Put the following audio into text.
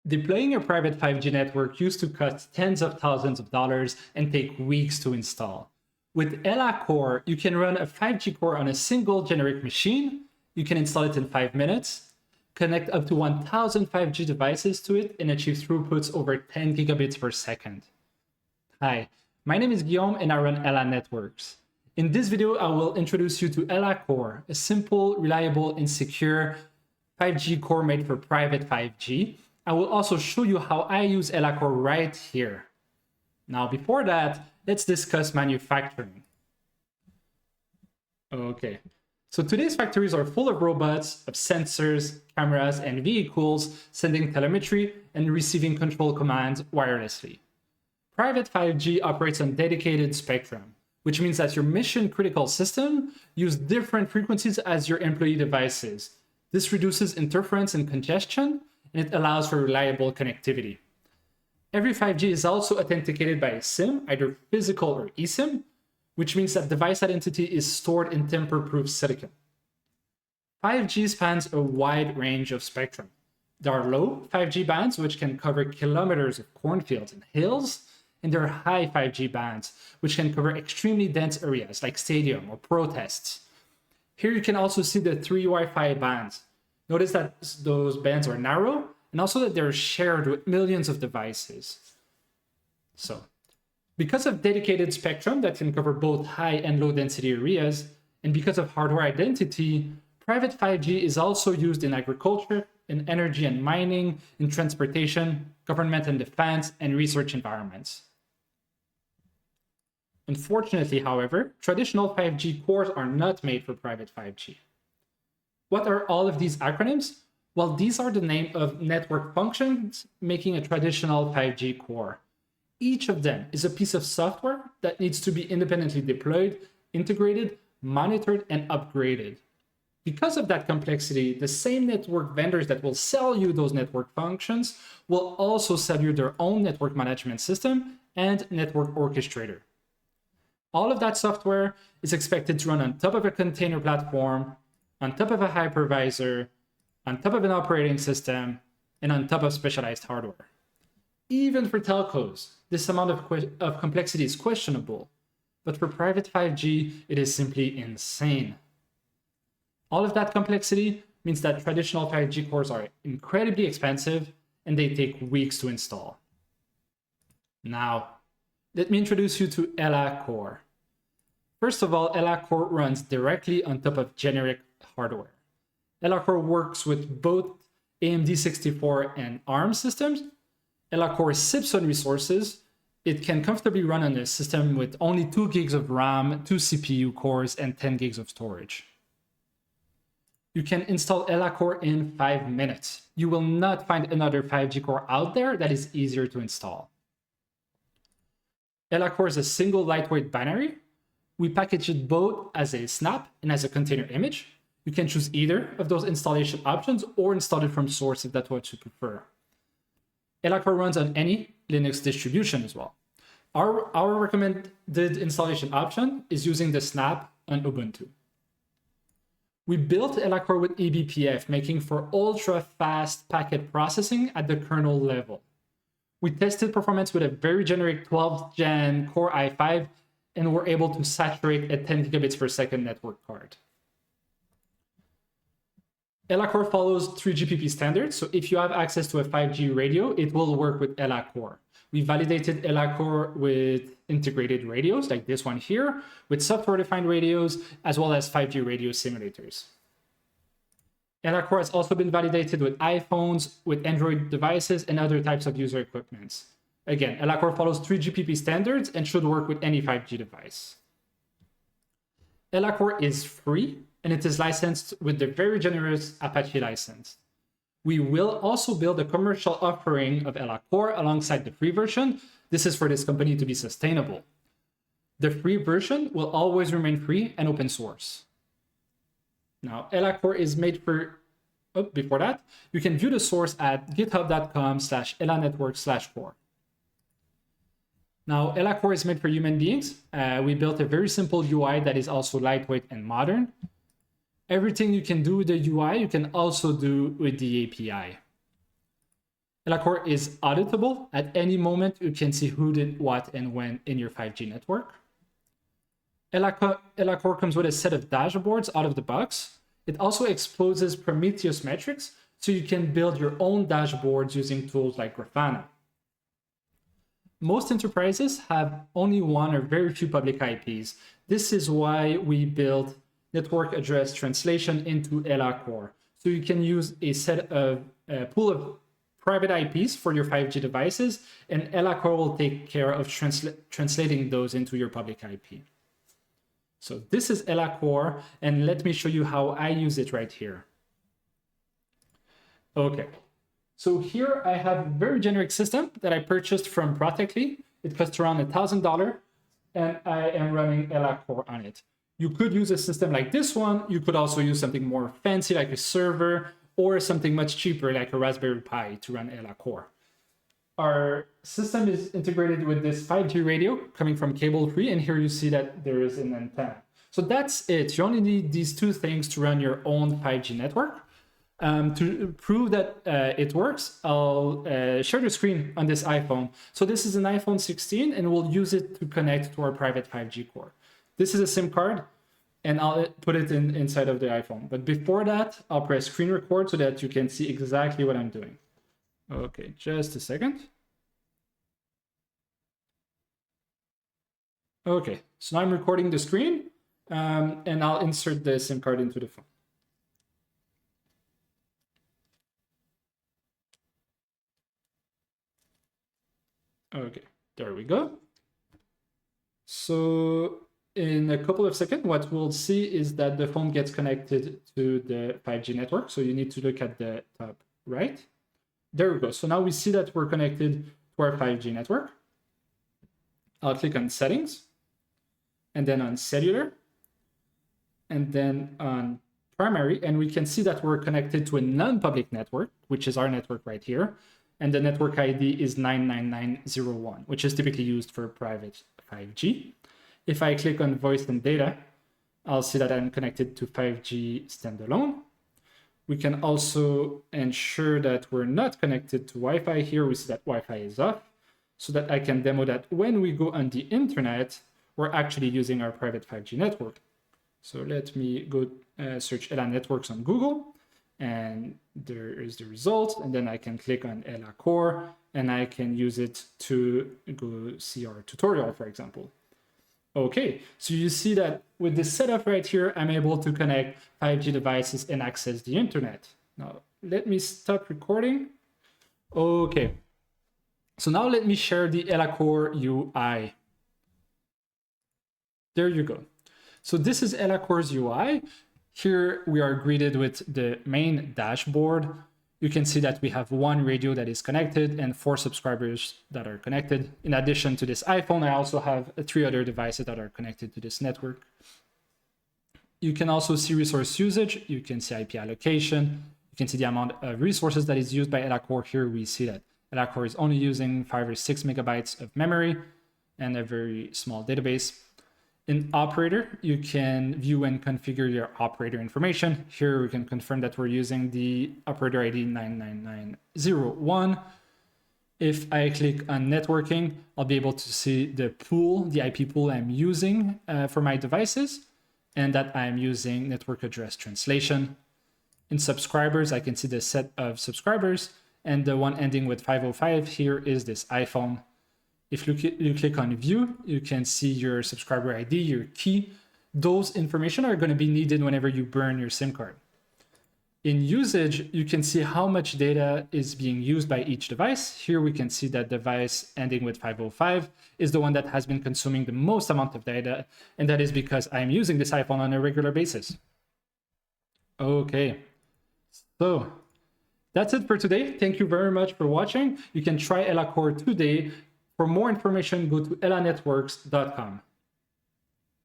Deploying a private 5G network used to cost tens of thousands of dollars and take weeks to install. With Ella Core, you can run a 5G core on a single generic machine. You can install it in 5 minutes, connect up to 1,000 5G devices to it, and achieve throughputs over 10 gigabits per second. Hi, my name is Guillaume and I run Ella Networks. In this video, I will introduce you to Ella Core, a simple, reliable, and secure 5G core made for private 5G. I will also show you how I use Ella Core right here. Now, before that, let's discuss manufacturing. Okay, so today's factories are full of robots, of sensors, cameras, and vehicles sending telemetry and receiving control commands wirelessly. Private 5G operates on dedicated spectrum, which means that your mission-critical system uses different frequencies as your employee devices. This reduces interference and congestion, and it allows for reliable connectivity. Every 5G is also authenticated by a SIM, either physical or eSIM, which means that device identity is stored in tamper-proof silicon. 5G spans a wide range of spectrum. There are low 5G bands, which can cover kilometers of cornfields and hills, and there are high 5G bands, which can cover extremely dense areas like stadium or protests. Here you can also see the 3 Wi-Fi bands. Notice that those bands are narrow, and also that they're shared with millions of devices. So, because of dedicated spectrum that can cover both high and low density areas, and because of hardware identity, private 5G is also used in agriculture, in energy and mining, in transportation, government and defense, and research environments. Unfortunately, however, traditional 5G cores are not made for private 5G. What are all of these acronyms? Well, these are the name of network functions making a traditional 5G core. Each of them is a piece of software that needs to be independently deployed, integrated, monitored, and upgraded. Because of that complexity, the same network vendors that will sell you those network functions will also sell you their own network management system and network orchestrator. All of that software is expected to run on top of a container platform, on top of a hypervisor, on top of an operating system, and on top of specialized hardware. Even for telcos, this amount of complexity is questionable, but for private 5G, it is simply insane. All of that complexity means that traditional 5G cores are incredibly expensive and they take weeks to install. Now, let me introduce you to Ella Core. First of all, Ella Core runs directly on top of generic hardware. Ella Core works with both AMD 64 and ARM systems. Ella Core sips on resources. It can comfortably run on a system with only 2 gigs of RAM, 2 CPU cores, and 10 gigs of storage. You can install Ella Core in 5 minutes. You will not find another 5G core out there that is easier to install. Ella Core is a single lightweight binary. We package it both as a snap and as a container image. You can choose either of those installation options or install it from source if that's what you prefer. Ella Core runs on any Linux distribution as well. Our recommended installation option is using the snap on Ubuntu. We built Ella Core with eBPF, making for ultra-fast packet processing at the kernel level. We tested performance with a very generic 12th gen Core i5 and were able to saturate a 10 gigabits per second network card. Ella Core follows 3GPP standards, so if you have access to a 5G radio, it will work with Ella Core. We validated Ella Core with integrated radios, like this one here, with software-defined radios, as well as 5G radio simulators. Ella Core has also been validated with iPhones, with Android devices, and other types of user equipments. Again, Ella Core follows 3GPP standards and should work with any 5G device. Ella Core is free, and it is licensed with the very generous Apache license. We will also build a commercial offering of Ella Core alongside the free version. This is for this company to be sustainable. The free version will always remain free and open source. Now, Ella Core is made for, before that, you can view the source at github.com/ellanetwork/core. Now, Ella Core is made for human beings. We built a very simple UI that is also lightweight and modern. Everything you can do with the UI, you can also do with the API. ELA-Core is auditable. At any moment, you can see who did what and when in your 5G network. ELA-Core comes with a set of dashboards out of the box. It also exposes Prometheus metrics, so you can build your own dashboards using tools like Grafana. Most enterprises have only one or very few public IPs. This is why we built network address translation into ELA-Core. So you can use a pool of private IPs for your 5G devices, and ELA-Core will take care of translating those into your public IP. So this is ELA-Core, and let me show you how I use it right here. Okay, so here I have a very generic system that I purchased from Protectly. It costs around $1,000, and I am running ELA-Core on it. You could use a system like this one. You could also use something more fancy like a server, or something much cheaper like a Raspberry Pi to run ELA-Core. Our system is integrated with this 5G radio coming from Cable Free, and here you see that there is an antenna. So that's it. You only need these two things to run your own 5G network. To prove that it works, I'll share the screen on this iPhone. So this is an iPhone 16, and we'll use it to connect to our private 5G core. This is a SIM card, and I'll put it inside of the iPhone. But before that, I'll press screen record so that you can see exactly what I'm doing. Okay, just a second. Okay, so now I'm recording the screen, and I'll insert the SIM card into the phone. Okay, there we go. So in a couple of seconds, what we'll see is that the phone gets connected to the 5G network. So you need to look at the top right. There we go. So now we see that we're connected to our 5G network. I'll click on settings, and then on cellular, and then on primary, and we can see that we're connected to a non-public network, which is our network right here. And the network ID is 99901, which is typically used for private 5G. If I click on voice and data, I'll see that I'm connected to 5G standalone. We can also ensure that we're not connected to Wi-Fi. Here we see that Wi-Fi is off, so that I can demo that when we go on the internet, we're actually using our private 5G network. So let me go search ELA networks on Google. And there is the result, and then I can click on ELA-Core, and I can use it to go see our tutorial, for example. Okay, so you see that with this setup right here, I'm able to connect 5G devices and access the internet. Now, let me stop recording. Okay, so now let me share the ELA-Core UI. There you go. So this is ELA-Core's UI. Here we are greeted with the main dashboard. You can see that we have one radio that is connected and 4 subscribers that are connected. In addition to this iPhone, I also have 3 other devices that are connected to this network. You can also see resource usage. You can see IP allocation. You can see the amount of resources that is used by ELA-Core. Here we see that ELA-Core is only using 5 or 6 megabytes of memory and a very small database. In operator, you can view and configure your operator information. Here we can confirm that we're using the operator ID 99901. If I click on networking, I'll be able to see the pool, the IP pool I'm using for my devices, and that I'm using network address translation. In subscribers, I can see the set of subscribers, and the one ending with 505 here is this iPhone. If you click on view, you can see your subscriber ID, your key. Those information are going to be needed whenever you burn your SIM card. In usage, you can see how much data is being used by each device. Here we can see that device ending with 505 is the one that has been consuming the most amount of data, and that is because I'm using this iPhone on a regular basis. Okay, so that's it for today. Thank you very much for watching. You can try ELA-Core today. For more information, go to elanetworks.com.